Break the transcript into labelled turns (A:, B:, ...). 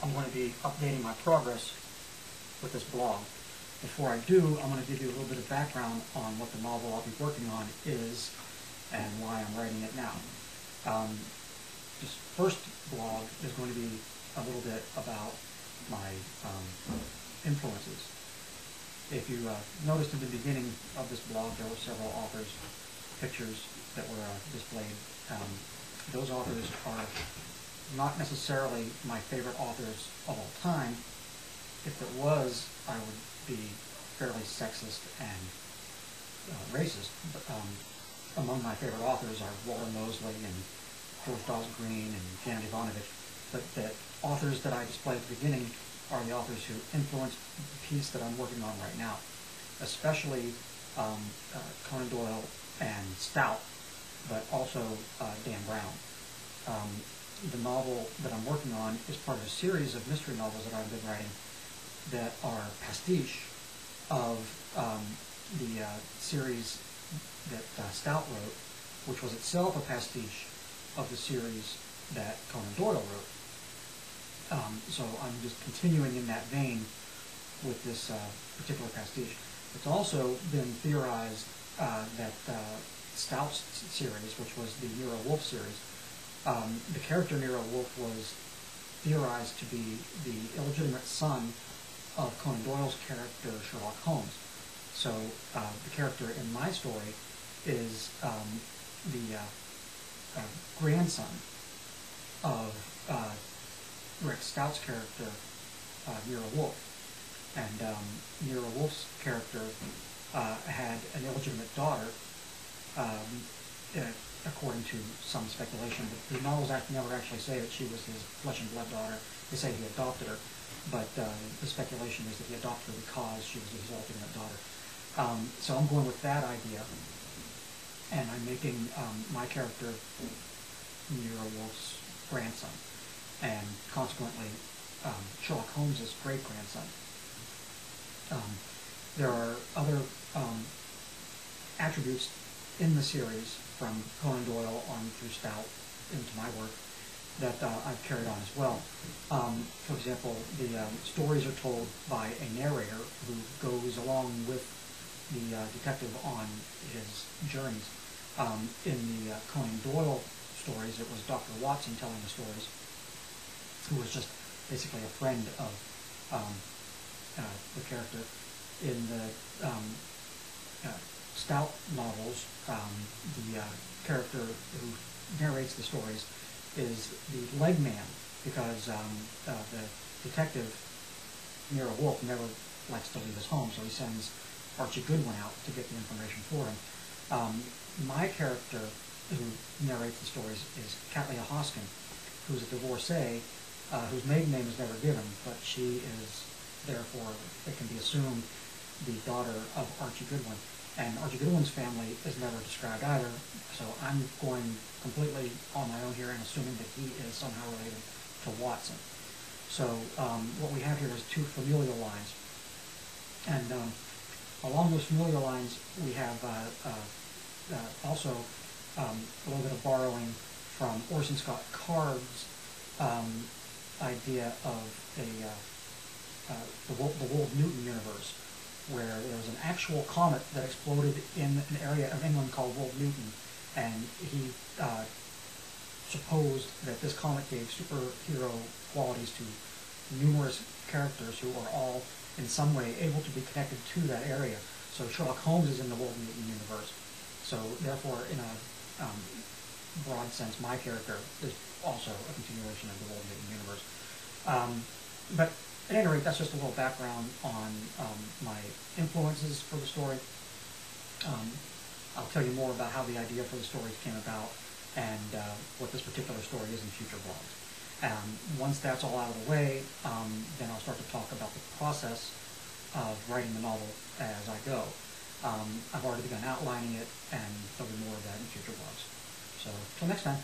A: I'm going to be updating my progress with this blog. Before I do, I'm going to give you a little bit of background on what the novel I'll be working on is and why I'm writing it now. This first blog is going to be a little bit about my influences. If you noticed in the beginning of this blog, there were several authors' pictures that were displayed. Those authors are not necessarily my favorite authors of all time. If it was, I would be fairly sexist and racist. But among my favorite authors are Walter Mosley and George Dawes Green and Janet Ivanovich. But the authors that I displayed at the beginning are the authors who influenced the piece that I'm working on right now, especially Conan Doyle and Stout, but also Dan Brown. The novel that I'm working on is part of a series of mystery novels that I've been writing that are pastiche of the series that Stout wrote, which was itself a pastiche of the series that Conan Doyle wrote. So I'm just continuing in that vein with this particular pastiche. It's also been theorized that Stout's series, which was the Nero Wolfe series, the character Nero Wolfe was theorized to be the illegitimate son of Conan Doyle's character Sherlock Holmes. So the character in my story is the grandson of Rick Stout's character, Nero Wolfe. And Nero Wolfe's character had an illegitimate daughter, according to some speculation. The novels never actually say that she was his flesh and blood daughter. They say he adopted her, but the speculation is that he adopted her because she was his illegitimate daughter. So I'm going with that idea, and I'm making my character Nero Wolfe's grandson, and consequently Sherlock Holmes' great-grandson. There are other attributes in the series, from Conan Doyle on through Stout into my work, that I've carried on as well. For example, the stories are told by a narrator who goes along with the detective on his journeys. In the Conan Doyle stories, it was Dr. Watson telling the stories, who was just basically a friend of the character. In the Stout novels, the character who narrates the stories is the leg man, because the detective, Nero Wolfe, never likes to leave his home, so he sends Archie Goodwin out to get the information for him. My character who narrates the stories is Cattleya Hoskin, who's a divorcee, whose maiden name is never given, but she is, therefore, it can be assumed, the daughter of Archie Goodwin. And Archie Goodwin's family is never described either, so I'm going completely on my own here and assuming that he is somehow related to Watson. So what we have here is two familial lines. And along those familial lines, we have also a little bit of borrowing from Orson Scott Card's idea of the Wold-Newton universe, where there was an actual comet that exploded in an area of England called Wold-Newton, and he supposed that this comet gave superhero qualities to numerous characters who are all in some way able to be connected to that area. So Sherlock Holmes is in the Wold-Newton universe. So therefore, in a broad sense, my character is also a continuation of the Wold-Newton universe. But at any rate, that's just a little background on my influences for the story. I'll tell you more about how the idea for the stories came about and what this particular story is in future blogs. Once that's all out of the way, then I'll start to talk about the process of writing the novel as I go. I've already begun outlining it, and there'll be more of that in future blogs. So, till next time.